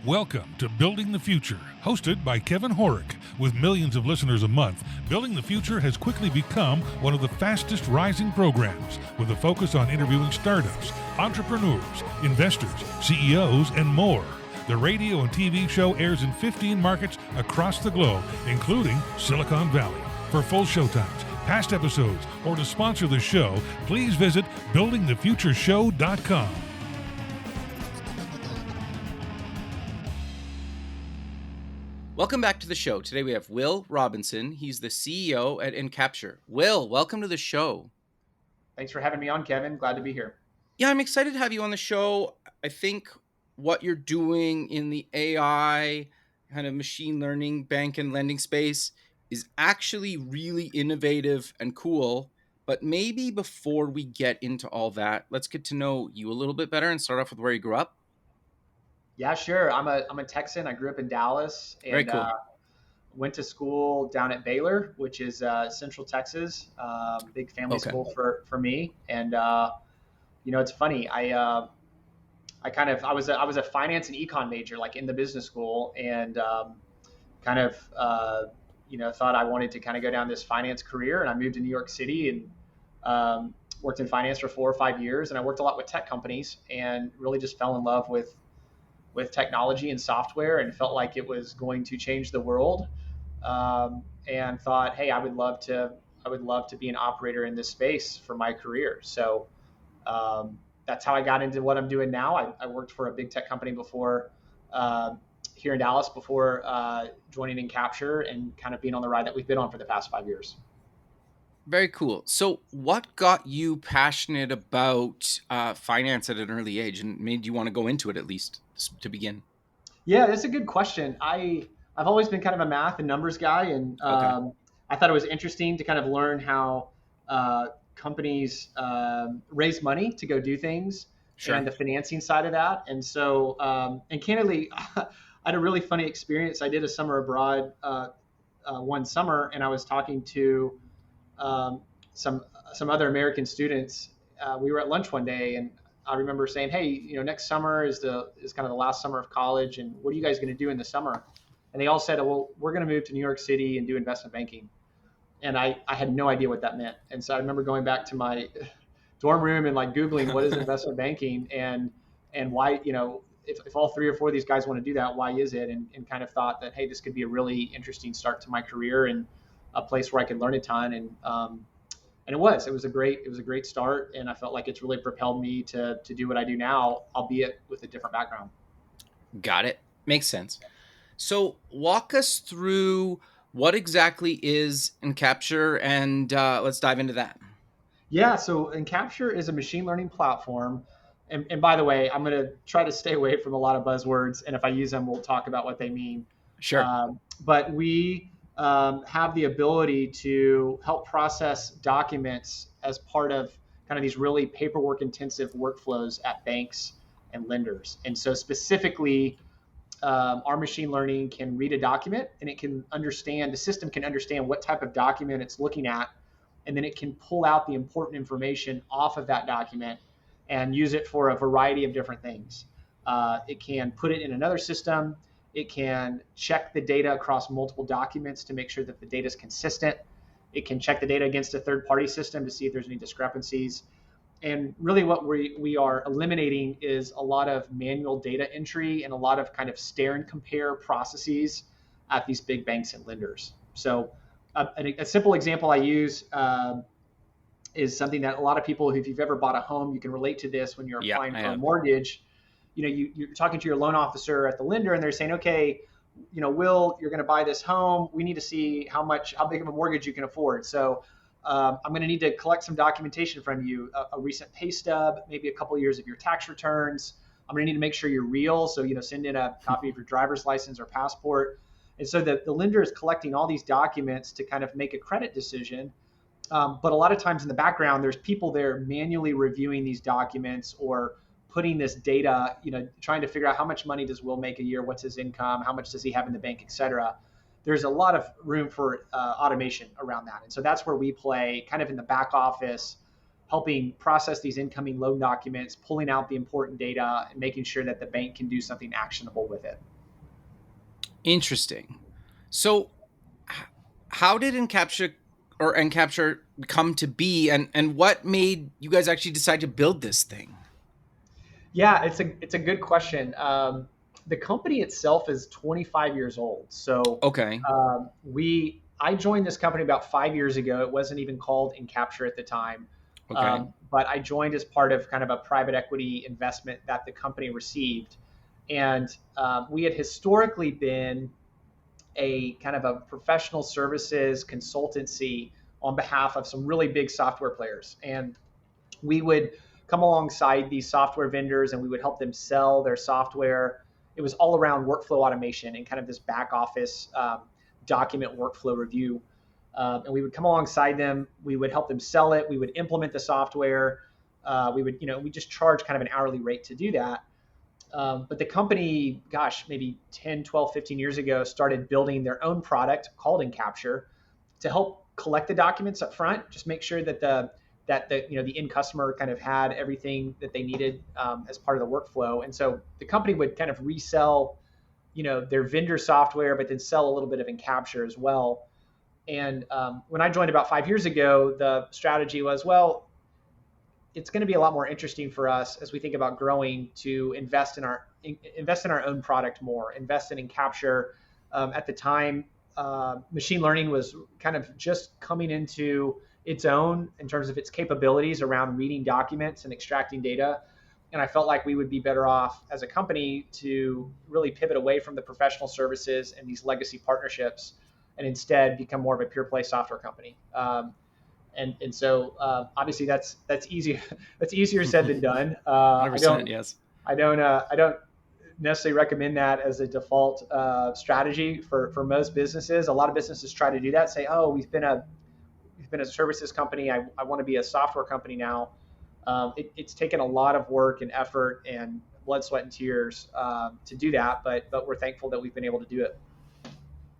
Welcome to Building the Future, hosted by Kevin Horick. With millions of listeners a month, Building the Future has quickly become one of the fastest rising programs, with a focus on interviewing startups, entrepreneurs, investors, CEOs, and more. The radio and TV show airs in 15 markets across the globe, including Silicon Valley. For full showtimes, past episodes, or to sponsor the show, please visit buildingthefutureshow.com. Welcome back to the show. Today we have Will Robinson. He's the CEO at Encapture. Will, welcome to the show. Thanks for having me on, Kevin. Glad to be here. Yeah, I'm excited to have you on the show. I think what you're doing in the AI kind of machine learning bank and lending space is actually really innovative and cool. But maybe before we get into all that, let's get to know you a little bit better and start off with where you grew up. Yeah, sure. I'm a Texan. I grew up in Dallas and Very cool. Went to school down at Baylor, which is Central Texas. Big family school for me. And it's funny. I was a finance and econ major, like in the business school, and thought I wanted to kind of go down this finance career. And I moved to New York City and worked in finance for 4 or 5 years. And I worked a lot with tech companies and really just fell in love with technology and software and felt like it was going to change the world, and thought, hey, I would love to be an operator in this space for my career. So that's how I got into what I'm doing now. I worked for a big tech company before, here in Dallas, before joining Encapture and kind of being on the ride that we've been on for the past 5 years. Very cool. So what got you passionate about finance at an early age and made you want to go into it, at least to begin? Yeah, that's a good question. I've always been kind of a math and numbers guy, and I thought it was interesting to kind of learn how companies raise money to go do things, sure, and the financing side of that. And so, and candidly, I had a really funny experience. I did a summer abroad one summer, and I was talking to some other American students. We were at lunch one day, and I remember saying, "Hey, next summer is kind of the last summer of college, and what are you guys going to do in the summer?" And they all said, "Well, we're going to move to New York City and do investment banking." And I had no idea what that meant. And so I remember going back to my dorm room and like Googling what is investment banking and why, if all 3 or 4 of these guys want to do that, why is it? And kind of thought that, hey, this could be a really interesting start to my career and a place where I could learn a ton. And it was a great start. And I felt like it's really propelled me to do what I do now, albeit with a different background. Got it. Makes sense. So walk us through what exactly is Encapture, and let's dive into that. Yeah. So Encapture is a machine learning platform. And by the way, I'm going to try to stay away from a lot of buzzwords. And if I use them, we'll talk about what they mean. Sure. But we have the ability to help process documents as part of kind of these really paperwork intensive workflows at banks and lenders. And so specifically, our machine learning can read a document, and the system can understand what type of document it's looking at. And then it can pull out the important information off of that document and use it for a variety of different things. It can put it in another system. It can check the data across multiple documents to make sure that the data is consistent. It can check the data against a third-party system to see if there's any discrepancies. And really what we are eliminating is a lot of manual data entry and a lot of kind of stare and compare processes at these big banks and lenders. So a simple example I use is something that a lot of people, if you've ever bought a home, you can relate to this when you're applying for a mortgage. You're talking to your loan officer at the lender, and they're saying, okay, Will, you're going to buy this home. We need to see how big of a mortgage you can afford. So I'm going to need to collect some documentation from you, a recent pay stub, maybe a couple of years of your tax returns. I'm going to need to make sure you're real. So, send in a copy of your driver's license or passport. And so the lender is collecting all these documents to kind of make a credit decision. But a lot of times in the background, there's people there manually reviewing these documents or putting this data, trying to figure out how much money does Will make a year, what's his income, how much does he have in the bank, et cetera. There's a lot of room for automation around that. And so that's where we play kind of in the back office, helping process these incoming loan documents, pulling out the important data, and making sure that the bank can do something actionable with it. Interesting. So, how did Encapture come to be, and what made you guys actually decide to build this thing? Yeah, it's a good question. The company itself is 25 years old. So Okay. I joined this company about 5 years ago. It wasn't even called Encapture at the time, Okay. but I joined as part of kind of a private equity investment that the company received, and we had historically been a kind of a professional services consultancy on behalf of some really big software players, and we would come alongside these software vendors and we would help them sell their software. It was all around workflow automation and kind of this back office document workflow review. And we would come alongside them. We would help them sell it. We would implement the software. We just charge kind of an hourly rate to do that. But the company, gosh, maybe 10, 12, 15 years ago, started building their own product called Encapture to help collect the documents up front, just make sure that the end customer kind of had everything that they needed as part of the workflow. And so the company would kind of resell, their vendor software, but then sell a little bit of Encapture as well. And when I joined about 5 years ago, the strategy was, well, it's going to be a lot more interesting for us as we think about growing to invest in our own product more, invest in Encapture. At the time, machine learning was kind of just coming into its own in terms of its capabilities around reading documents and extracting data. And I felt like we would be better off as a company to really pivot away from the professional services and these legacy partnerships and instead become more of a pure play software company. And so obviously that's easier. That's easier said than done. 100%, yes. I don't necessarily recommend that as a default strategy for most businesses. A lot of businesses try to do that. Say, oh, we've been a services company. I want to be a software company now. It's taken a lot of work and effort and blood, sweat, and tears to do that. But we're thankful that we've been able to do it.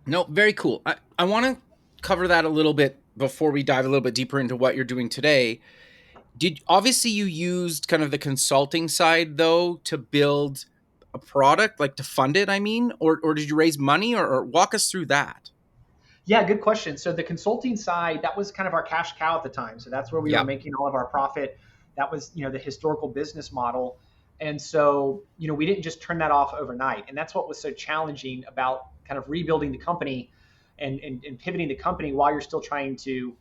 No, very cool. I want to cover that a little bit before we dive a little bit deeper into what you're doing today. Obviously you used kind of the consulting side though to build a product, like to fund it, I mean, or did you raise money or walk us through that? Yeah, good question. So the consulting side, that was kind of our cash cow at the time. So that's where we were making all of our profit. That was, the historical business model. And so, we didn't just turn that off overnight. And that's what was so challenging about kind of rebuilding the company and pivoting the company while you're still trying to,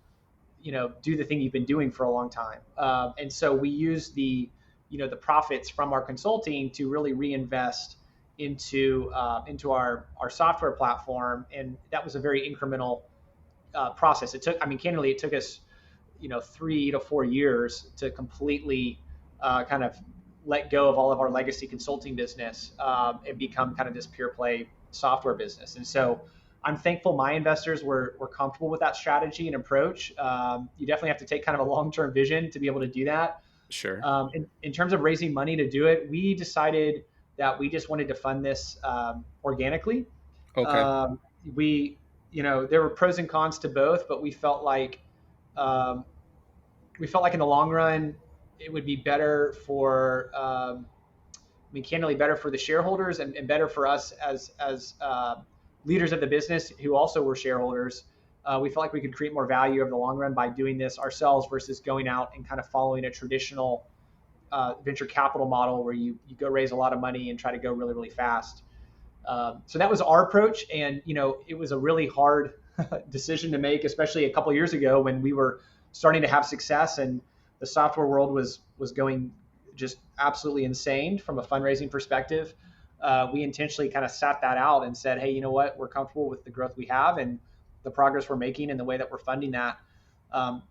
do the thing you've been doing for a long time. And so we used the profits from our consulting to really reinvest into our software platform. And that was a very incremental process. Candidly, it took us, 3 to 4 years to completely kind of let go of all of our legacy consulting business and become kind of this pure play software business. And so I'm thankful my investors were comfortable with that strategy and approach. You definitely have to take kind of a long-term vision to be able to do that. Sure. In terms of raising money to do it, we decided that we just wanted to fund this organically. Okay. There were pros and cons to both, but we felt like in the long run, it would be better for, candidly better for the shareholders and better for us as leaders of the business who also were shareholders. We felt like we could create more value over the long run by doing this ourselves versus going out and kind of following a traditional venture capital model where you go raise a lot of money and try to go really, really fast. So that was our approach. And, it was a really hard decision to make, especially a couple of years ago when we were starting to have success and the software world was going just absolutely insane from a fundraising perspective. We intentionally kind of sat that out and said, hey, you know what? We're comfortable with the growth we have and the progress we're making and the way that we're funding that.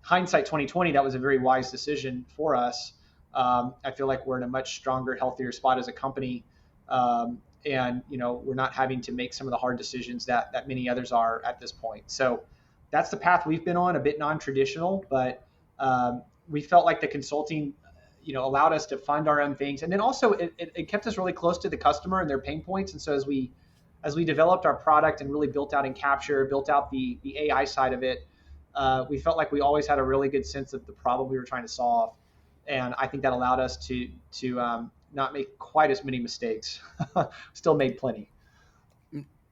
Hindsight 2020, that was a very wise decision for us. I feel like we're in a much stronger, healthier spot as a company. And we're not having to make some of the hard decisions that many others are at this point. So that's the path we've been on, a bit non-traditional, but we felt like the consulting allowed us to fund our own things. And then also it kept us really close to the customer and their pain points. And so as we developed our product and really built out Encapture, built out the AI side of it, we felt like we always had a really good sense of the problem we were trying to solve, and I think that allowed us to not make quite as many mistakes. Still made plenty.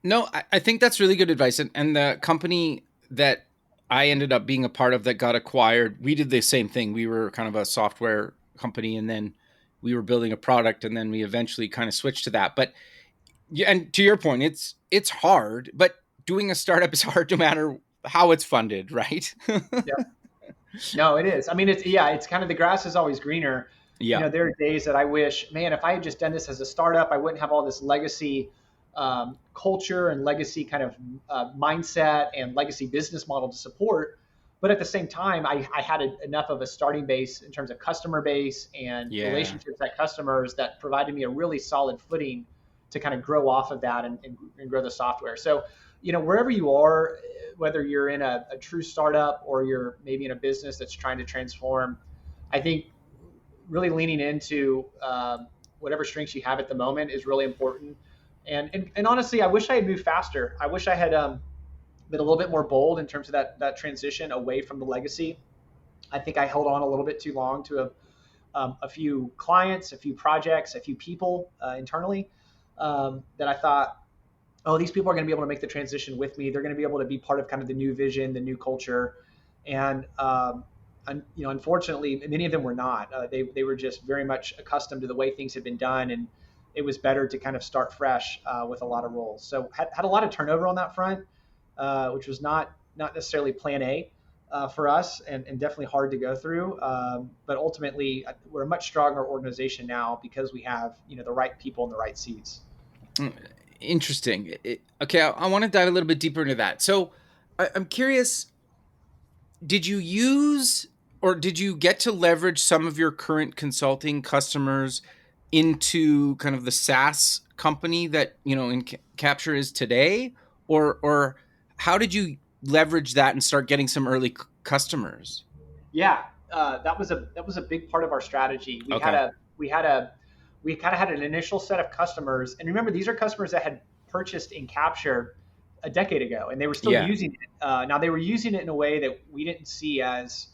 No, I think that's really good advice. And the company that I ended up being a part of that got acquired, we did the same thing. We were kind of a software company, and then we were building a product, and then we eventually kind of switched to that. But yeah, and to your point, it's hard, but doing a startup is hard no matter how it's funded, right? Yeah. No, it is. I mean, it's kind of the grass is always greener. Yeah. There are days that I wish, man, if I had just done this as a startup, I wouldn't have all this legacy culture and legacy kind of mindset and legacy business model to support. But at the same time, I had enough of a starting base in terms of customer base and relationships at customers that provided me a really solid footing to kind of grow off of that and grow the software. So, wherever you are, whether you're in a true startup or you're maybe in a business that's trying to transform, I think really leaning into whatever strengths you have at the moment is really important. And honestly, I wish I had moved faster. I wish I had been a little bit more bold in terms of that transition away from the legacy. I think I held on a little bit too long to a few clients, a few projects, a few people internally that I thought, oh, these people are going to be able to make the transition with me. They're going to be able to be part of kind of the new vision, the new culture. And unfortunately, many of them were not. They were just very much accustomed to the way things had been done, and it was better to kind of start fresh with a lot of roles. So had a lot of turnover on that front, which was not necessarily plan A for us, and definitely hard to go through. But ultimately, we're a much stronger organization now because we have the right people in the right seats. Interesting. Okay, I want to dive a little bit deeper into that. So I'm curious, did you use or did you get to leverage some of your current consulting customers into kind of the SaaS company that, Encapture is today? Or how did you leverage that and start getting some early customers? Yeah, that was a big part of our strategy. We kind of had an initial set of customers, and remember, these are customers that had purchased Encapture a decade ago, and they were still using it. Now they were using it in a way that we didn't see as,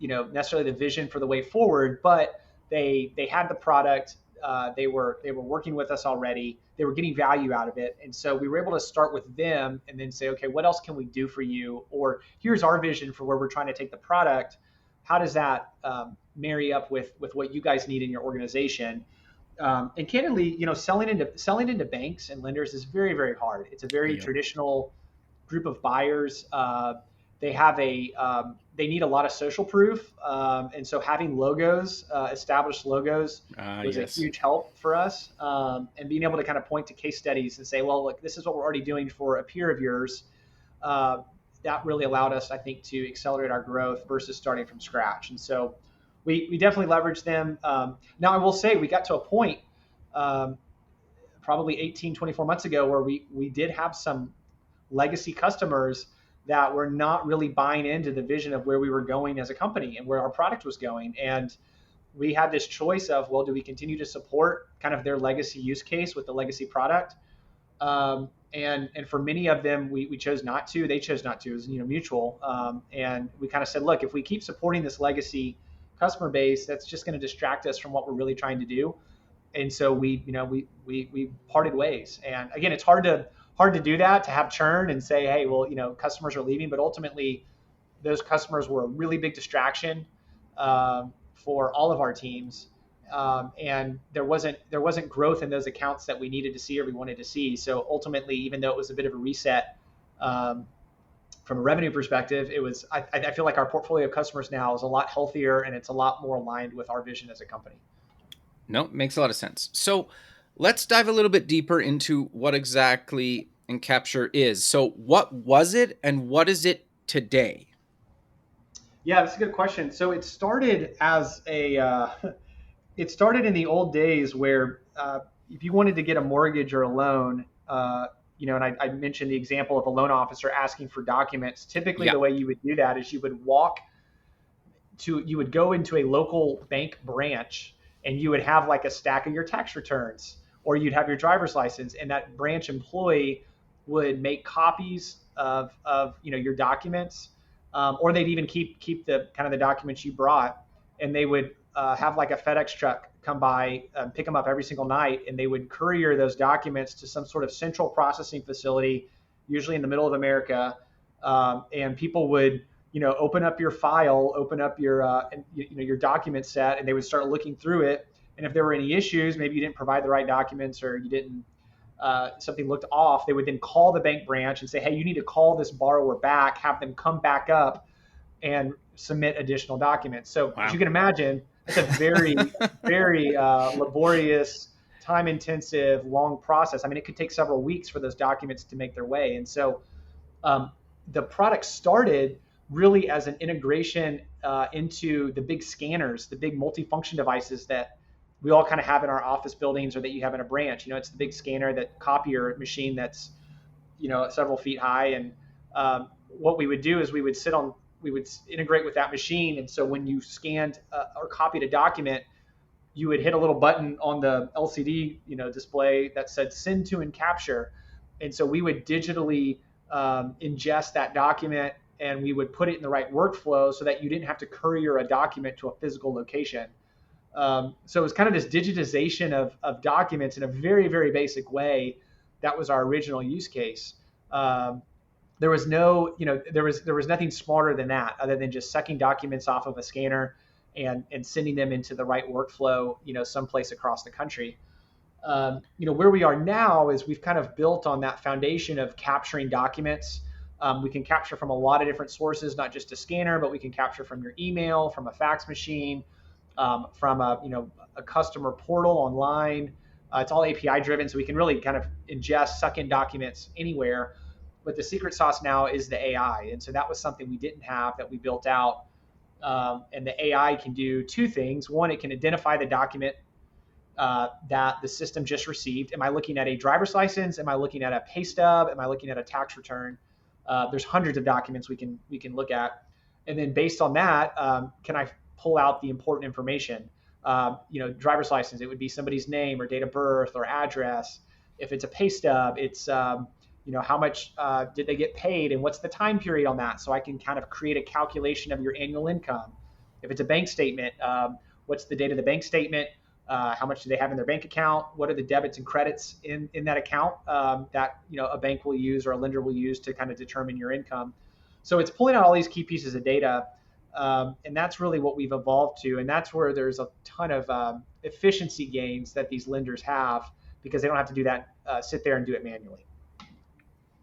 necessarily the vision for the way forward, but they had the product. They were working with us already. They were getting value out of it, and so we were able to start with them and then say, okay, what else can we do for you? Or here's our vision for where we're trying to take the product. How does that marry up with what you guys need in your organization? And candidly, selling into banks and lenders is very, very hard. It's a very traditional group of buyers. They have they need a lot of social proof, and so having logos, established logos, was a huge help for us. And being able to kind of point to case studies and say, well, look, this is what we're already doing for a peer of yours. That really allowed us, I think, to accelerate our growth versus starting from scratch. And so we definitely leveraged them. Now, I will say we got to a point probably 18, 24 months ago where we did have some legacy customers that were not really buying into the vision of where we were going as a company and where our product was going. And we had this choice of, well, do we continue to support kind of their legacy use case with the legacy product? And for many of them, we chose not to. They chose not to. It was mutual. And we kind of said, look, if we keep supporting this legacy customer base, that's just going to distract us from what we're really trying to do. And so we parted ways. And again, it's hard to do that, to have churn and say, hey, well, customers are leaving, but ultimately those customers were a really big distraction for all of our teams. And there wasn't growth in those accounts that we needed to see or we wanted to see. So ultimately, even though it was a bit of a reset from a revenue perspective, I feel like our portfolio of customers now is a lot healthier and it's a lot more aligned with our vision as a company. No, makes a lot of sense. So let's dive a little bit deeper into what exactly Encapture is. So what was it and what is it today? Yeah, that's a good question. So it started as it started in the old days where if you wanted to get a mortgage or a loan, and I mentioned the example of a loan officer asking for documents. Typically, the way you would do that is you would go into a local bank branch and you would have like a stack of your tax returns, or you'd have your driver's license, and that branch employee would make copies of your documents or they'd even keep the kind of the documents you brought, and they would have like a FedEx truck come by, pick them up every single night, and they would courier those documents to some sort of central processing facility, usually in the middle of America, and people would open up your file, open up your document set, and they would start looking through it. And if there were any issues, maybe you didn't provide the right documents or you didn't something looked off, they would then call the bank branch and say, hey, you need to call this borrower back, have them come back up and submit additional documents. So Wow. as you can imagine, it's a very, very laborious, time-intensive, long process. I mean, it could take several weeks for those documents to make their way. And so the product started really as an integration into the big scanners, the big multifunction devices that we all kind of have in our office buildings or that you have in a branch. It's the big scanner, that copier machine that's, several feet high. And what we would do is we would integrate with that machine. And so when you scanned or copied a document, you would hit a little button on the LCD, display that said send to Encapture. And so we would digitally ingest that document, and we would put it in the right workflow so that you didn't have to courier a document to a physical location. So it was kind of this digitization of documents in a very, very basic way. That was our original use case. There was nothing smarter than that, other than just sucking documents off of a scanner and sending them into the right workflow, someplace across the country. Where we are now is we've kind of built on that foundation of capturing documents. We can capture from a lot of different sources, not just a scanner, but we can capture from your email, from a fax machine, from a customer portal online. It's all API driven, so we can really kind of ingest, suck in documents anywhere. But the secret sauce now is the AI. And so that was something we didn't have that we built out. And the AI can do two things. One, it can identify the document that the system just received. Am I looking at a driver's license? Am I looking at a pay stub? Am I looking at a tax return? There's hundreds of documents we can look at. And then based on that, can I pull out the important information? Driver's license, it would be somebody's name or date of birth or address. If it's a pay stub, it's how much did they get paid and what's the time period on that? So I can kind of create a calculation of your annual income. If it's a bank statement, what's the date of the bank statement? How much do they have in their bank account? What are the debits and credits in that account that a bank will use or a lender will use to kind of determine your income? So it's pulling out all these key pieces of data, and that's really what we've evolved to. And that's where there's a ton of efficiency gains that these lenders have, because they don't have to do that, sit there and do it manually.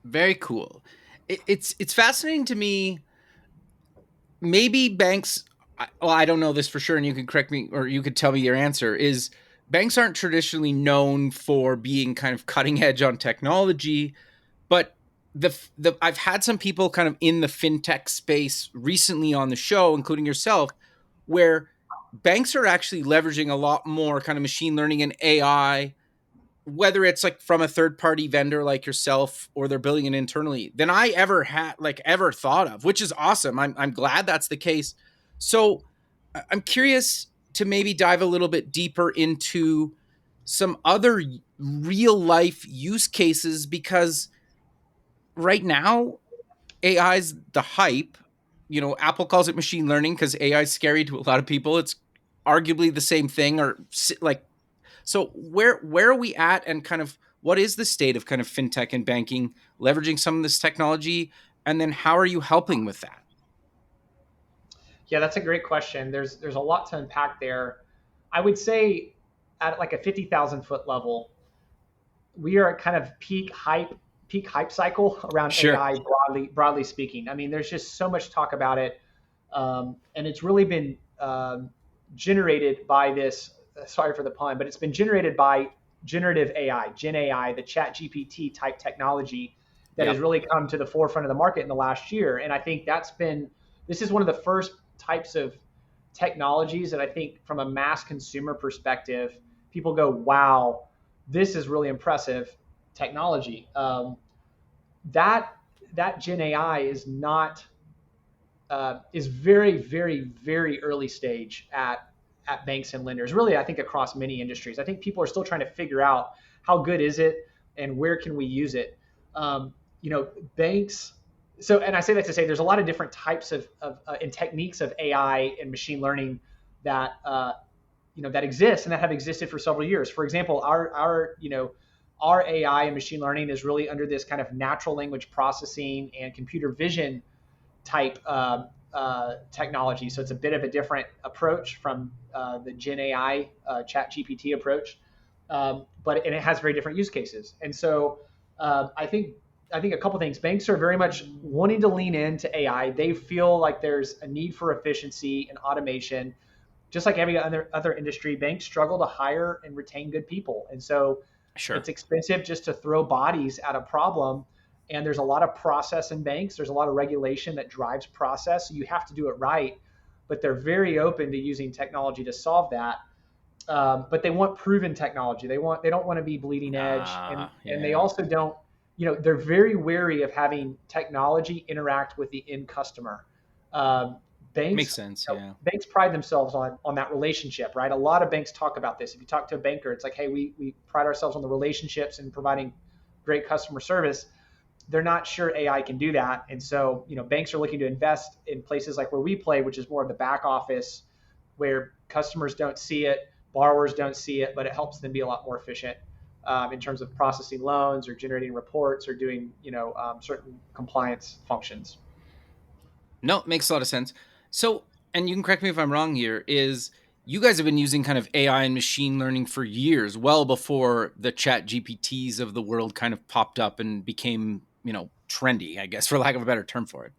Very cool. It's fascinating to me. Maybe banks, well, I don't know this for sure, and you can correct me or you could tell me your answer, is banks aren't traditionally known for being kind of cutting edge on technology, but I've had some people kind of in the fintech space recently on the show, including yourself, where banks are actually leveraging a lot more kind of machine learning and AI, whether it's like from a third-party vendor like yourself or they're building it internally, than I ever thought of, which is awesome. I'm glad that's the case. So I'm curious to maybe dive a little bit deeper into some other real life use cases, because right now AI is the hype. Apple calls it machine learning because AI is scary to a lot of people. It's arguably the same thing, or like. So where are we at, and kind of what is the state of kind of fintech and banking leveraging some of this technology, and then how are you helping with that? Yeah, that's a great question. There's a lot to unpack there. I would say at like a 50,000 foot level, we are at kind of peak hype cycle around Sure. AI broadly speaking. I mean, there's just so much talk about it, and it's really been generated by this. Sorry for the pun, but it's been generated by generative AI, Gen AI, the Chat GPT type technology that has really come to the forefront of the market in the last year. And I think this is one of the first types of technologies that I think from a mass consumer perspective, people go, wow, this is really impressive technology. That Gen AI is not, is very, very, very early stage at banks and lenders, really, I think across many industries. I think people are still trying to figure out how good is it and where can we use it. Banks So, and I say that to say there's a lot of different types of and techniques of AI and machine learning that that exist and that have existed for several years. For example, our AI and machine learning is really under this kind of natural language processing and computer vision type technology. So it's a bit of a different approach from the Gen AI Chat GPT approach, but it has very different use cases. And so I think a couple things. Banks are very much wanting to lean into AI. They feel like there's a need for efficiency and automation. Just like every other industry, banks struggle to hire and retain good people, and so Sure. it's expensive just to throw bodies at a problem. And there's a lot of process in banks. There's a lot of regulation that drives process. So you have to do it right. But they're very open to using technology to solve that. But they want proven technology. They don't want to be bleeding edge, and they Yeah. also don't. They're very wary of having technology interact with the end customer. Um, Makes banks sense. Yeah. banks pride themselves on that relationship, right? A lot of banks talk about this. If you talk to a banker, it's like, hey, we pride ourselves on the relationships and providing great customer service. They're not sure AI can do that, and so banks are looking to invest in places like where we play, which is more of the back office, where customers don't see it, borrowers don't see it, but it helps them be a lot more efficient in terms of processing loans or generating reports or doing certain compliance functions. No, it makes a lot of sense. So, and you can correct me if I'm wrong here, is you guys have been using kind of AI and machine learning for years, well before the chat GPTs of the world kind of popped up and became, trendy, I guess, for lack of a better term for it.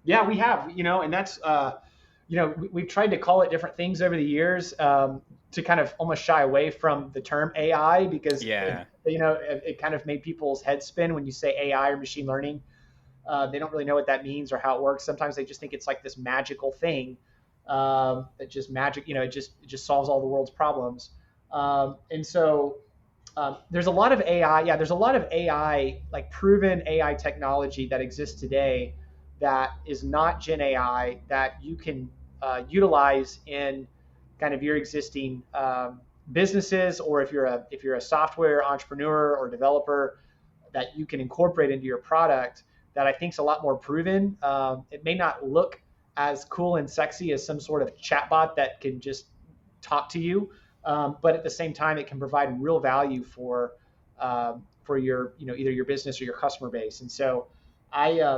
Yeah, we have, and that's, we've tried to call it different things over the years to kind of almost shy away from the term AI because, Yeah. it kind of made people's heads spin when you say AI or machine learning. They don't really know what that means or how it works. Sometimes they just think it's like this magical thing that just magic, it just solves all the world's problems. And so there's a lot of AI. Yeah, there's a lot of AI, like proven AI technology that exists today that is not Gen AI that you can utilize in kind of your existing businesses, or if you're a software entrepreneur or developer that you can incorporate into your product that I think is a lot more proven. It may not look as cool and sexy as some sort of chatbot that can just talk to you, but at the same time, it can provide real value for your either your business or your customer base. And so, I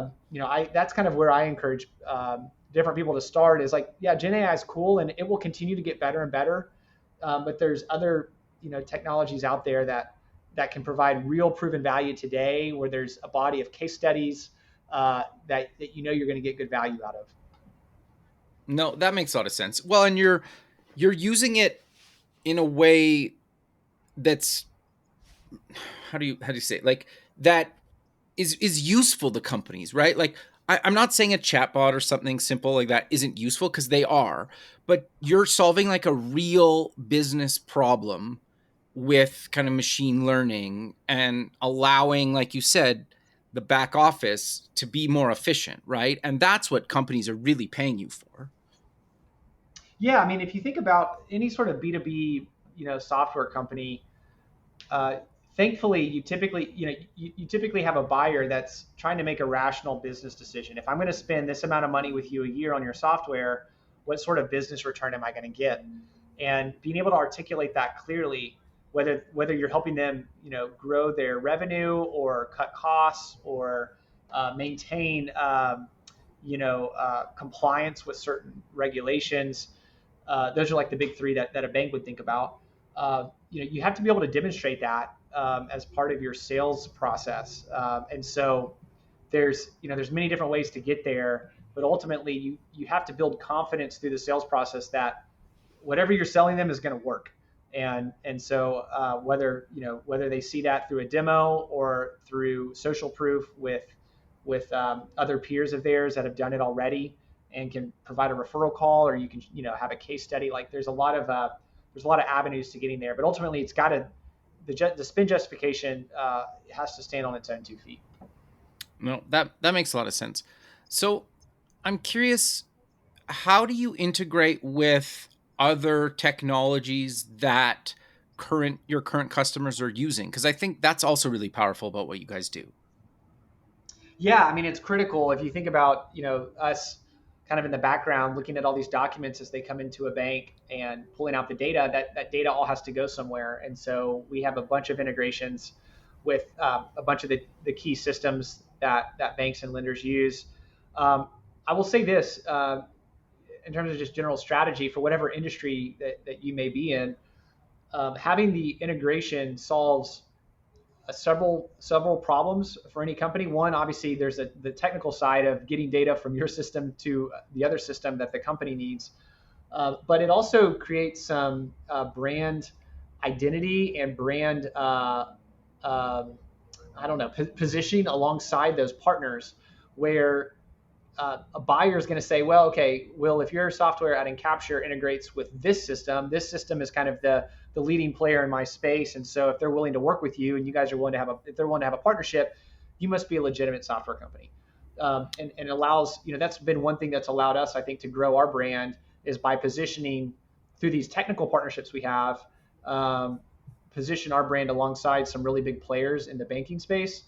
that's kind of where I encourage different people to start. Is like, yeah, Gen AI is cool and it will continue to get better and better, but there's other technologies out there that can provide real proven value today, where there's a body of case studies that you're going to get good value out of. No, that makes a lot of sense. Well, and you're using it in a way that's how do you say it? Like that is useful to companies, right? Like I'm not saying a chatbot or something simple like that isn't useful, because they are, but you're solving like a real business problem with kind of machine learning and allowing, like you said, the back office to be more efficient, right? And that's what companies are really paying you for. Yeah, I mean, if you think about any sort of B2B, software company, uh, thankfully, you typically have a buyer that's trying to make a rational business decision. If I'm going to spend this amount of money with you a year on your software, what sort of business return am I going to get? And being able to articulate that clearly, whether you're helping them, grow their revenue or cut costs or maintain, compliance with certain regulations. Those are like the big three that a bank would think about. You have to be able to demonstrate that as part of your sales process. And so there's many different ways to get there, but ultimately you have to build confidence through the sales process that whatever you're selling them is going to work. And so whether they see that through a demo or through social proof with other peers of theirs that have done it already and can provide a referral call, or you can have a case study. Like there's a lot of avenues to getting there, but ultimately it's got to the spin justification has to stand on its own 2 feet. No, that makes a lot of sense. So I'm curious, how do you integrate with other technologies that your current customers are using? Because I think that's also really powerful about what you guys do. Yeah, I mean, it's critical if you think about, us kind of in the background looking at all these documents as they come into a bank and pulling out the data. That data all has to go somewhere, and so we have a bunch of integrations with a bunch of the key systems that banks and lenders use. I will say this, in terms of just general strategy for whatever industry that you may be in, having the integration solves several problems for any company. One, obviously, there's the technical side of getting data from your system to the other system that the company needs, but it also creates some brand identity and brand I don't know, positioning alongside those partners, where a buyer is going to say, well, okay, Will, if your software at Encapture integrates with this system is kind of the leading player in my space. And so if they're willing to work with you and you guys are willing to if they're willing to have a partnership, you must be a legitimate software company. And allows, that's been one thing that's allowed us, I think, to grow our brand is by positioning through these technical partnerships we have, position our brand alongside some really big players in the banking space.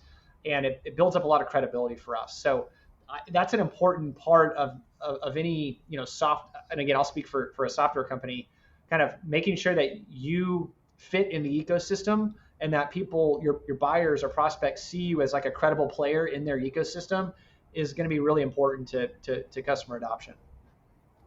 And it builds up a lot of credibility for us. So that's an important part of any, and again, I'll speak for a software company, kind of making sure that you fit in the ecosystem and that people, your buyers or prospects see you as like a credible player in their ecosystem is going to be really important to customer adoption.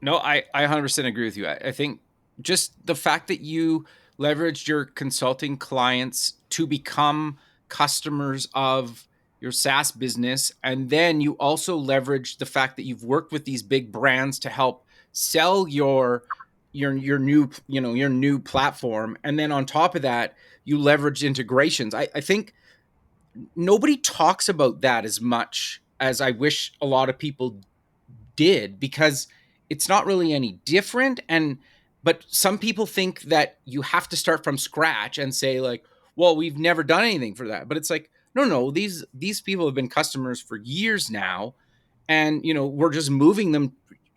No, I 100% agree with you. I think just the fact that you leveraged your consulting clients to become customers of your SaaS business, and then you also leveraged the fact that you've worked with these big brands to help sell your new your new platform, and then on top of that, you leveraged integrations. I think nobody talks about that as much as I wish a lot of people did, because it's not really any different. But some people think that you have to start from scratch and say like, well, we've never done anything for that. But it's like, no, these people have been customers for years now, and we're just moving them.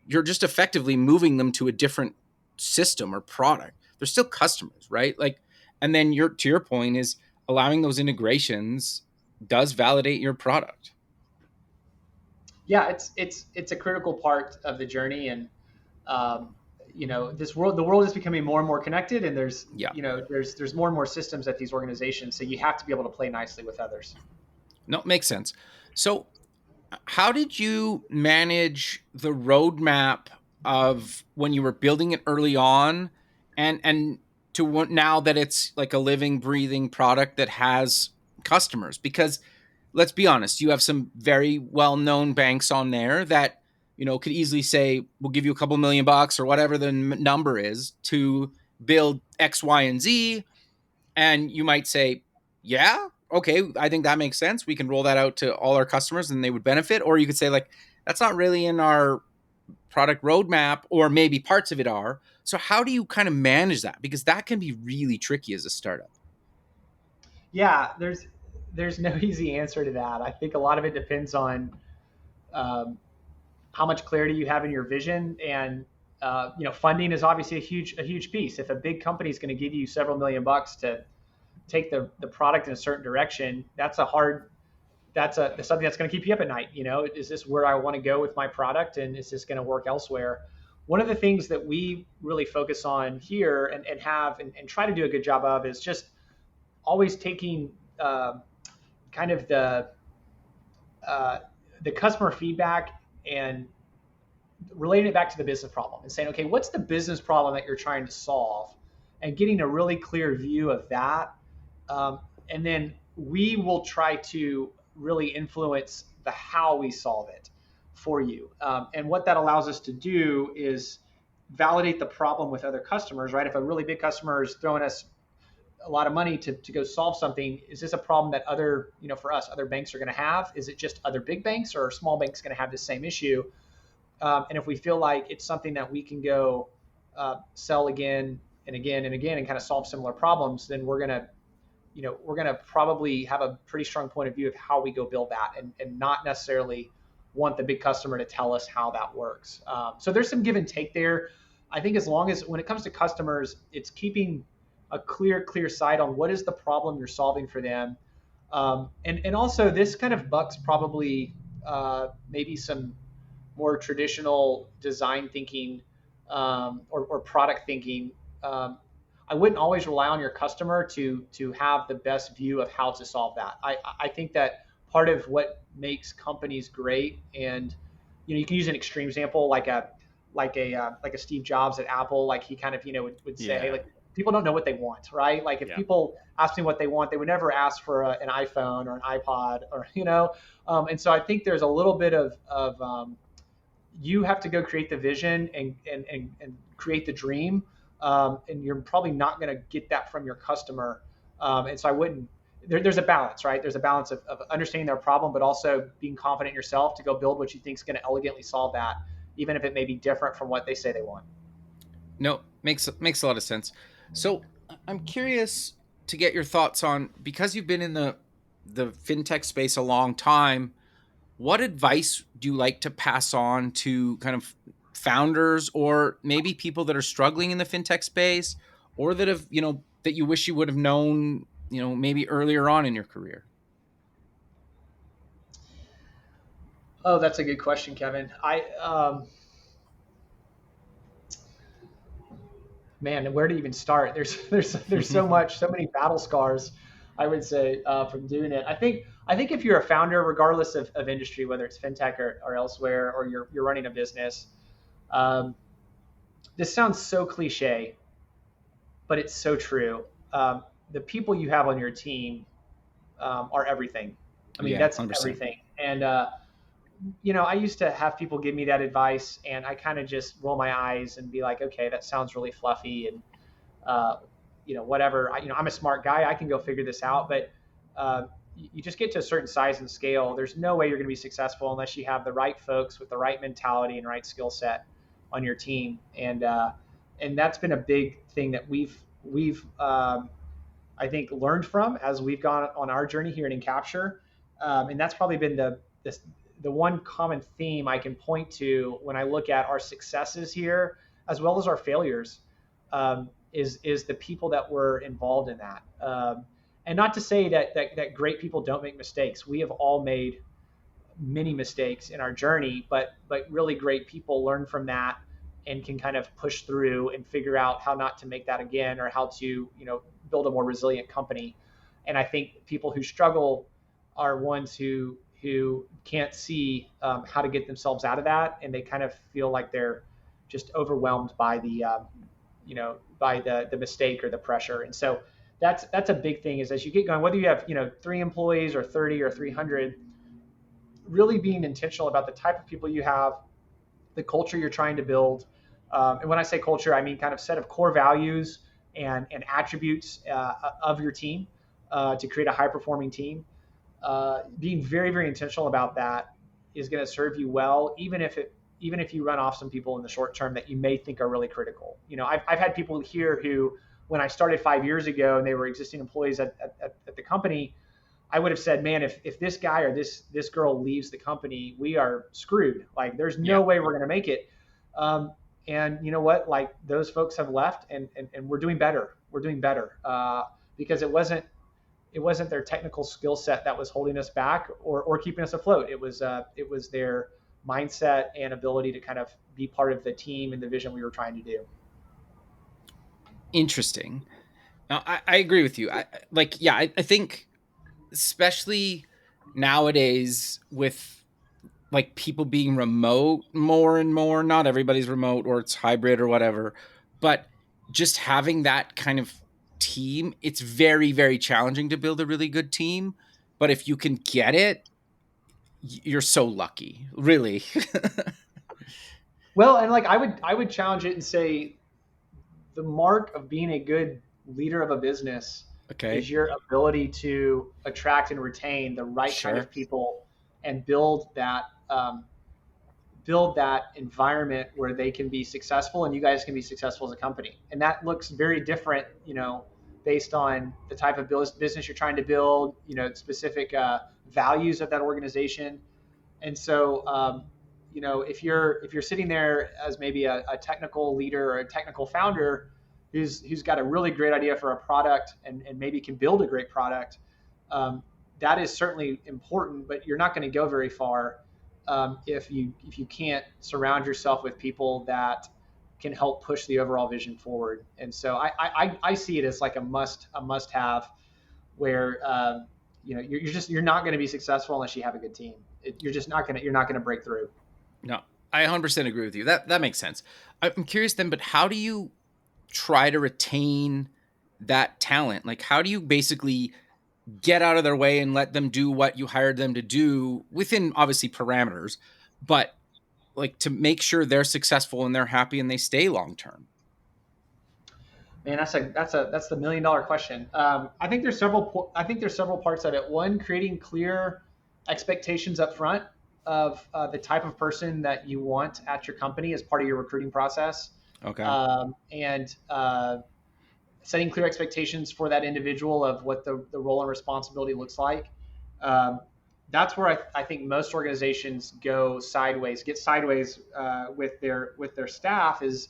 You're just effectively moving them to a different system or product. They're still customers, right? Like, and then to your point is allowing those integrations does validate your product. Yeah, it's a critical part of the journey, and the world is becoming more and more connected, and there's more and more systems at these organizations, so you have to be able to play nicely with others. No, makes sense. So how did you manage the roadmap of when you were building it early on and to now that it's like a living, breathing product that has customers? Because let's be honest, you have some very well-known banks on there that could easily say, we'll give you a couple $1,000,000 or whatever the number is to build X, Y, and Z. And you might say, yeah, okay, I think that makes sense. We can roll that out to all our customers and they would benefit. Or you could say like, that's not really in our product roadmap, or maybe parts of it are. So how do you kind of manage that? Because that can be really tricky as a startup. Yeah, there's no easy answer to that. I think a lot of it depends on how much clarity you have in your vision, and funding is obviously a huge piece. If a big company is going to give you several $1,000,000 to take the product in a certain direction, that's something that's going to keep you up at night. Is this where I want to go with my product, and is this going to work elsewhere? One of the things that we really focus on here and try to do a good job of is just always taking kind of the customer feedback and relating it back to the business problem and saying, okay, what's the business problem that you're trying to solve, and getting a really clear view of that. And then we will try to really influence the how we solve it for you. And what that allows us to do is validate the problem with other customers, right? If a really big customer is throwing us a lot of money to go solve something, is this a problem that other banks are going to have? Is it just other big banks, or are small banks going to have the same issue? And if we feel like it's something that we can go sell again and again and again and kind of solve similar problems, then we're going to probably have a pretty strong point of view of how we go build that, and not necessarily want the big customer to tell us how that works. So there's some give and take there. I think as long as when it comes to customers, it's keeping a clear sight on what is the problem you're solving for them, And also this kind of bucks probably maybe some more traditional design thinking or product thinking. Um, I wouldn't always rely on your customer to have the best view of how to solve that. I think that part of what makes companies great, and you can use an extreme example like a Steve Jobs at Apple. Like he kind of would say, hey, Yeah. like people don't know what they want, right? Like if Yeah. people ask me what they want, they would never ask for an iPhone or an iPod or and so I think there's a little bit of you have to go create the vision and create the dream. And you're probably not going to get that from your customer. And so I wouldn't, there's a balance, right? There's a balance of understanding their problem, but also being confident in yourself to go build what you think is going to elegantly solve that, even if it may be different from what they say they want. No, makes a lot of sense. So I'm curious to get your thoughts on, because you've been in the fintech space a long time, what advice do you like to pass on to kind of founders or maybe people that are struggling in the fintech space, or that have, that you wish you would have known, maybe earlier on in your career? Oh, that's a good question, Kevin. Man, where to even start? There's so many battle scars, I would say, from doing it. I think if you're a founder, regardless of industry, whether it's fintech or elsewhere, or you're running a business, um, this sounds so cliche, but it's so true. The people you have on your team are everything. I mean, Yeah, that's 100%. everything. And I used to have people give me that advice, and I kind of just roll my eyes and be like, okay, that sounds really fluffy, and uh, whatever. I'm a smart guy. I can go figure this out. But you just get to a certain size and scale. There's no way you're going to be successful unless you have the right folks with the right mentality and right skill set on your team. And that's been a big thing that we've I think learned from as we've gone on our journey here at Encapture. And that's probably been the one common theme I can point to when I look at our successes here as well as our failures. Is the people that were involved in that. And not to say that great people don't make mistakes. We have all made many mistakes in our journey, but really great people learn from that and can kind of push through and figure out how not to make that again, or how to build a more resilient company. And I think people who struggle are ones who can't see how to get themselves out of that, and they kind of feel like they're just overwhelmed by the mistake or the pressure. And so that's a big thing, is as you get going, whether you have 3 employees or 30 or 300, really being intentional about the type of people you have, the culture you're trying to build. And when I say culture, I mean kind of set of core values and attributes of your team to create a high performing team. Being very, very intentional about that is going to serve you well, even if you run off some people in the short term that you may think are really critical. I've had people here who, when I started 5 years ago and they were existing employees at the company, I would have said, man, if this guy or this girl leaves the company, we are screwed. Like, there's no way we're going to make it. And you know what? Like, those folks have left, and we're doing better. We're doing better because it wasn't their technical skill set that was holding us back or keeping us afloat. It was their mindset and ability to kind of be part of the team and the vision we were trying to do. Interesting. Now, I agree with you. I think, especially nowadays, with like people being remote more and more, not everybody's remote or it's hybrid or whatever, but just having that kind of team, it's very, very challenging to build a really good team. But if you can get it, you're so lucky, really. Well, and like I would challenge it and say the mark of being a good leader of a business Okay. is your ability to attract and retain the right kind of people and build that environment where they can be successful and you guys can be successful as a company. And that looks very different, based on the type of business you're trying to build, specific values of that organization. And so, if you're sitting there as maybe a technical leader or a technical founder who's got a really great idea for a product and maybe can build a great product, that is certainly important, but you're not going to go very far if you can't surround yourself with people that can help push the overall vision forward. And so I see it as like a must have, where you're not going to be successful unless you have a good team. You're not going to break through. No, I 100% agree with you. That makes sense. I'm curious then, but how do you try to retain that talent? Like, how do you basically get out of their way and let them do what you hired them to do within obviously parameters, but like to make sure they're successful and they're happy and they stay long term? Man, that's the $1 million question. I think there's several parts of it. One, creating clear expectations up front of the type of person that you want at your company as part of your recruiting process. Okay. And setting clear expectations for that individual of what the role and responsibility looks like. That's where I think most organizations get sideways with their staff. Is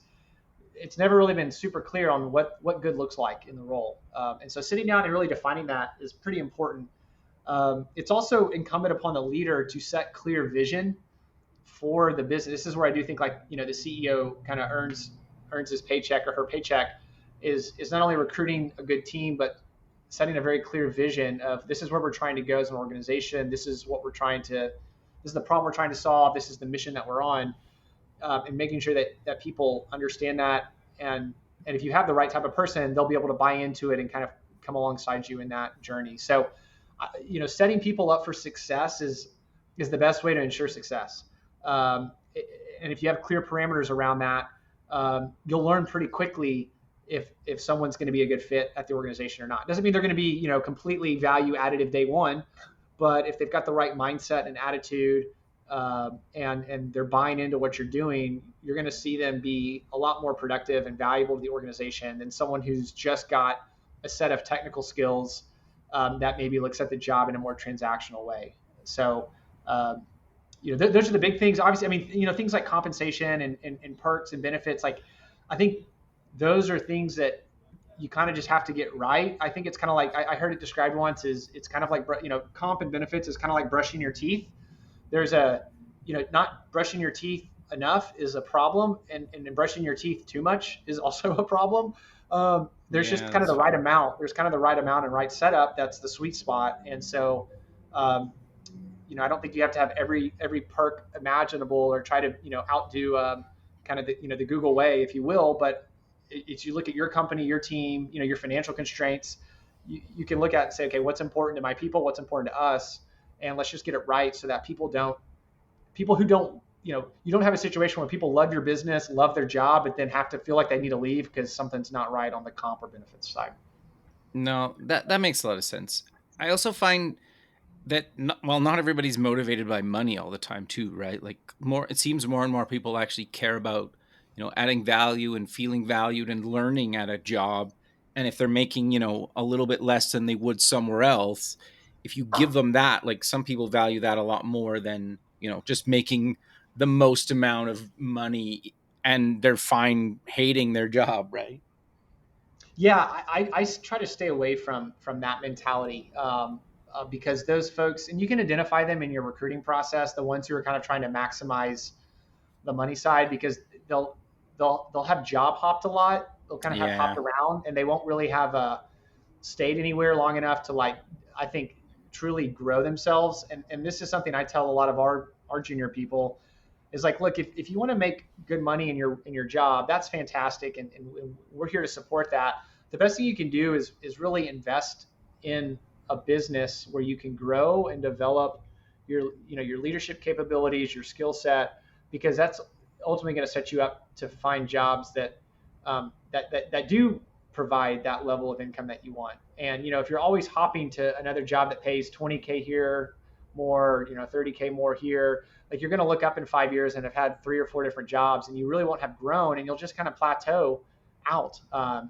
it's never really been super clear on what good looks like in the role. And so sitting down and really defining that is pretty important. It's also incumbent upon the leader to set clear vision for the business. This is where I do think the CEO kind of earns his paycheck or her paycheck is not only recruiting a good team, but setting a very clear vision of this is where we're trying to go as an organization. This is the problem we're trying to solve. This is the mission that we're on. And making sure that people understand that. And if you have the right type of person, they'll be able to buy into it and kind of come alongside you in that journey. So, setting people up for success is the best way to ensure success. And if you have clear parameters around that, you'll learn pretty quickly if someone's going to be a good fit at the organization or not. Doesn't mean they're going to be, completely value additive day one, but if they've got the right mindset and attitude, and they're buying into what you're doing, you're going to see them be a lot more productive and valuable to the organization than someone who's just got a set of technical skills that maybe looks at the job in a more transactional way. So, those are the big things. Obviously, I mean, things like compensation and perks and benefits. Like, I think those are things that you kind of just have to get right. I think it's kind of like I heard it described once as it's kind of like comp and benefits is kind of like brushing your teeth. There's not brushing your teeth enough is a problem, and brushing your teeth too much is also a problem. There's just kind of the right amount. There's kind of the right amount and right setup. That's the sweet spot. And so, I don't think you have to have every perk imaginable or try to, outdo kind of the Google way, if you will. But it's you look at your company, your team, your financial constraints. You can look at and say, okay, what's important to my people? What's important to us? And let's just get it right so that people who don't, you don't have a situation where people love your business, love their job, but then have to feel like they need to leave because something's not right on the comp or benefits side. No, that makes a lot of sense. I also find that not everybody's motivated by money all the time too, right? Like it seems more and more people actually care about, adding value and feeling valued and learning at a job. And if they're making, a little bit less than they would somewhere else, if you give them that, like some people value that a lot more than, just making the most amount of money, and they're fine hating their job, right? Yeah, I try to stay away from that mentality because those folks, and you can identify them in your recruiting process, the ones who are kind of trying to maximize the money side, because they'll have job hopped a lot. They'll kind of have hopped around, and they won't really have stayed anywhere long enough to, like, I think, truly grow themselves. And this is something I tell a lot of our junior people is like, look, if you want to make good money in your job, that's fantastic. And we're here to support that. The best thing you can do is really invest in a business where you can grow and develop your leadership capabilities, your skill set, because that's ultimately going to set you up to find jobs that do provide that level of income that you want. And, if you're always hopping to another job that pays $20K here more, $30K more here, like you're going to look up in 5 years and have had 3 or 4 different jobs, and you really won't have grown, and you'll just kind of plateau out at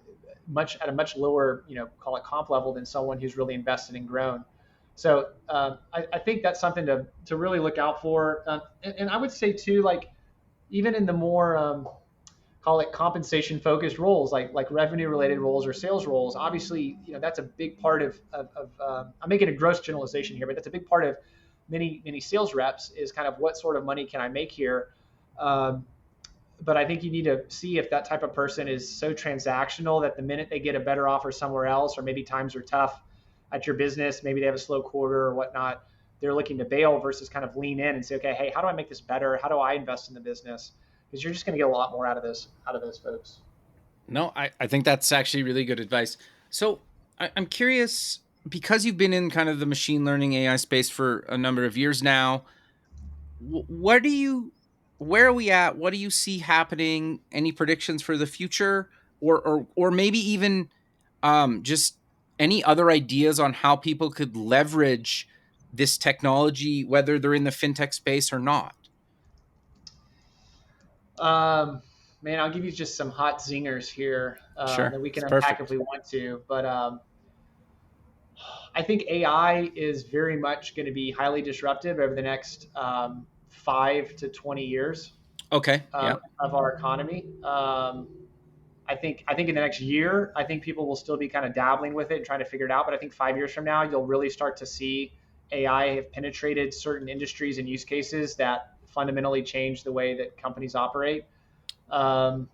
a much lower, call it comp level than someone who's really invested and grown. So I think that's something to really look out for. And I would say too, like even in the more call it compensation focused roles, like revenue related roles or sales roles. Obviously, that's a big part of I'm making a gross generalization here, but that's a big part of many sales reps is kind of what sort of money can I make here. Um, but I think you need to see if that type of person is so transactional that the minute they get a better offer somewhere else, or maybe times are tough at your business, maybe they have a slow quarter or whatnot, they're looking to bail versus kind of lean in and say, okay, hey, how do I make this better? How do I invest in the business? Because you're just going to get a lot more out of those folks. No, I think that's actually really good advice. So I'm curious, because you've been in kind of the machine learning AI space for a number of years now, what do you, where are we at? What do you see happening? Any predictions for the future, or maybe even just any other ideas on how people could leverage this technology, whether they're in the fintech space or not? Man, I'll give you just some hot zingers here Sure, that we it's can unpack if perfect. we want to. But I think AI is very much going to be highly disruptive over the next 5 to 20 years Okay, yeah, of our economy. I think in the next year, I think people will still be kind of dabbling with it and trying to figure it out. But I think 5 years from now, you'll really start to see AI have penetrated certain industries and use cases that fundamentally change the way that companies operate. Um,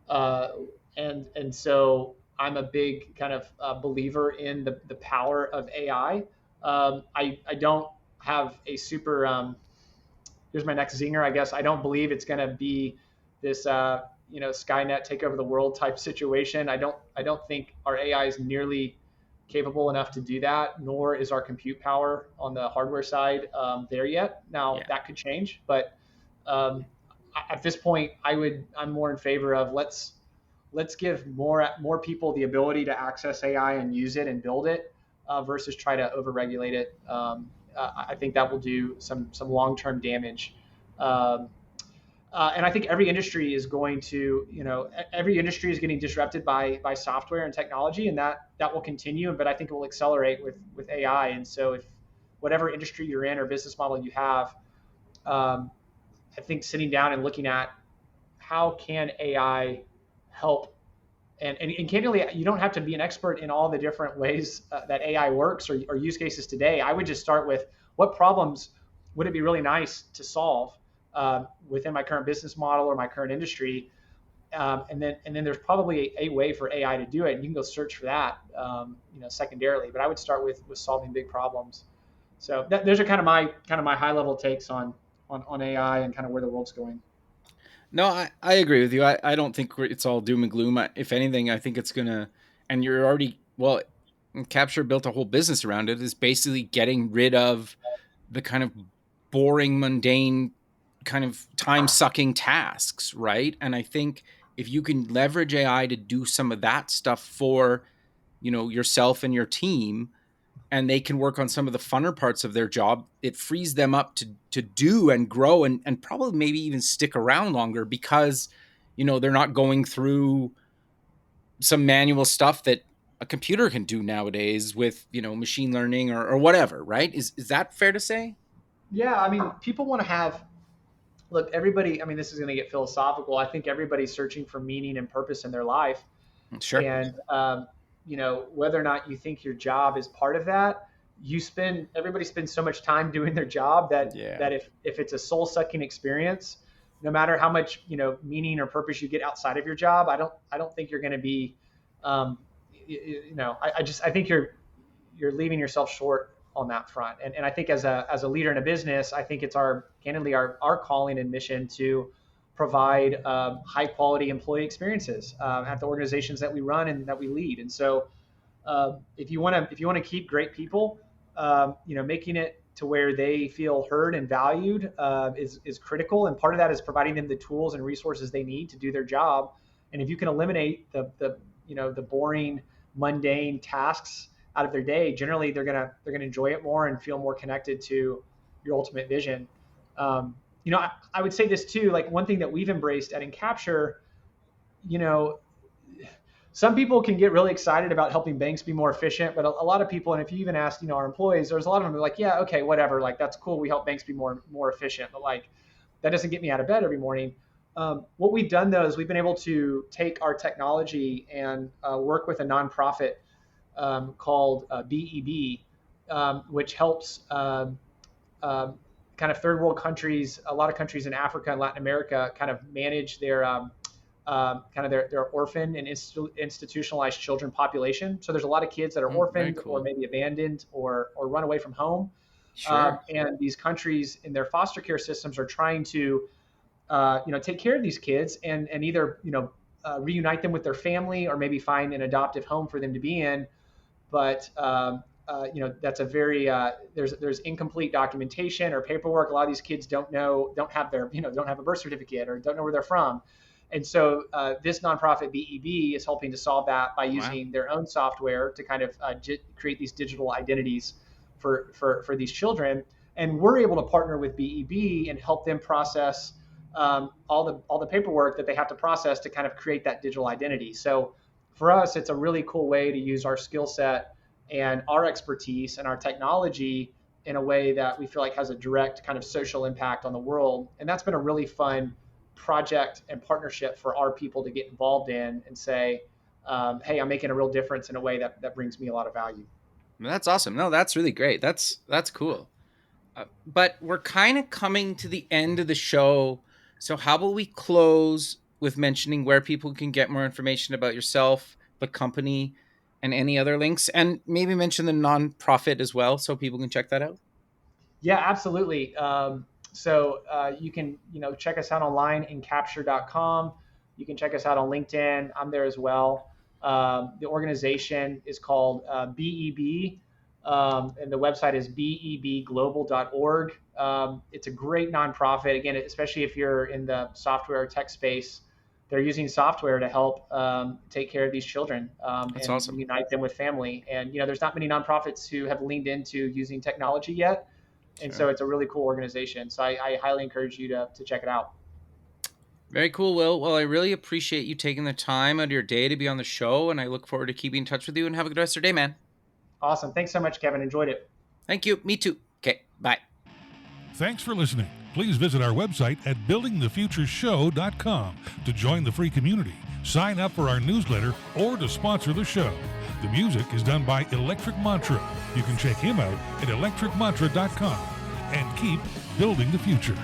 uh, and so I'm a big kind of believer in the power of AI. I don't have a super here's my next zinger, I guess. I don't believe it's going to be this Skynet take over the world type situation. I don't think our AI is nearly capable enough to do that, nor is our compute power on the hardware side there yet. Now yeah. that could change, but um, at this point, I'm more in favor of let's give more people the ability to access AI and use it and build it versus try to overregulate it. I think that will do some long-term damage. Um, and I think every industry is going to, every industry is getting disrupted by software and technology, and that will continue. But I think it will accelerate with AI. And so, if whatever industry you're in or business model you have, um, I think sitting down and looking at how can AI help, and candidly, you don't have to be an expert in all the different ways that AI works or use cases today. I would just start with what problems would it be really nice to solve within my current business model or my current industry, and then there's probably a way for AI to do it. And you can go search for that, secondarily. But I would start with solving big problems. So those are kind of my high level takes on AI and kind of where the world's going. No, I agree with you. I don't think it's all doom and gloom. If anything, I think it's gonna, and you're already, well, Capture built a whole business around it, is basically getting rid of the kind of boring, mundane, kind of time sucking tasks, right? And I think if you can leverage AI to do some of that stuff for, yourself and your team, and they can work on some of the funner parts of their job, it frees them up to do and grow and probably maybe even stick around longer, because they're not going through some manual stuff that a computer can do nowadays with machine learning or whatever, right? Is that fair to say? Yeah, I mean, people want to have look, everybody, I mean, this is going to get philosophical. I think everybody's searching for meaning and purpose in their life. Sure. And, whether or not you think your job is part of that, everybody spends so much time doing their job that, Yeah. that if it's a soul sucking experience, no matter how much, meaning or purpose you get outside of your job, I don't think you're going to be, um, I think you're leaving yourself short on that front. And I think as a leader in a business, I think it's candidly our calling and mission to provide high quality employee experiences at the organizations that we run and that we lead. And so if you want to keep great people, making it to where they feel heard and valued is critical. And part of that is providing them the tools and resources they need to do their job. And if you can eliminate the boring, mundane tasks out of their day, generally they're gonna enjoy it more and feel more connected to your ultimate vision. I would say this too. Like one thing that we've embraced at Encapture, you know, some people can get really excited about helping banks be more efficient, but a lot of people, and if you even ask, our employees, there's a lot of them who are like, yeah, okay, whatever, like that's cool, we help banks be more efficient, but like that doesn't get me out of bed every morning. What we've done though is we've been able to take our technology and work with a nonprofit called BEB, which helps kind of third world countries, a lot of countries in Africa and Latin America, kind of manage their kind of their orphan and institutionalized children population. So there's a lot of kids that are orphaned cool. or maybe abandoned or run away from home. Sure. And these countries in their foster care systems are trying to take care of these kids and either reunite them with their family or maybe find an adoptive home for them to be in. But that's a very there's incomplete documentation or paperwork. A lot of these kids don't have a birth certificate or don't know where they're from. And so this nonprofit BEB is helping to solve that by using their own software to kind of create these digital identities for these children. And we're able to partner with BEB and help them process all the paperwork that they have to process to kind of create that digital identity. So for us, it's a really cool way to use our skill set and our expertise and our technology in a way that we feel like has a direct kind of social impact on the world. And that's been a really fun project and partnership for our people to get involved in and say, hey, I'm making a real difference in a way that brings me a lot of value. That's awesome. No, that's really great. That's cool. But we're kind of coming to the end of the show. So how about we close with mentioning where people can get more information about yourself, the company, and any other links, and maybe mention the nonprofit as well so people can check that out? Yeah, absolutely. So you can, check us out online, Encapture.com. You can check us out on LinkedIn. I'm there as well. The organization is called BEB, and the website is bebglobal.org. It's a great nonprofit. Again, especially if you're in the software or tech space, they're using software to help take care of these children and awesome. unite them with family. And, there's not many nonprofits who have leaned into using technology yet. And so it's a really cool organization. So I highly encourage you to check it out. Very cool, Will. Well, I really appreciate you taking the time out of your day to be on the show, and I look forward to keeping in touch with you, and have a good rest of your day, man. Awesome. Thanks so much, Kevin. Enjoyed it. Thank you. Me too. Okay, bye. Thanks for listening. Please visit our website at buildingthefutureshow.com to join the free community, sign up for our newsletter, or to sponsor the show. The music is done by Electric Mantra. You can check him out at electricmantra.com and keep building the future.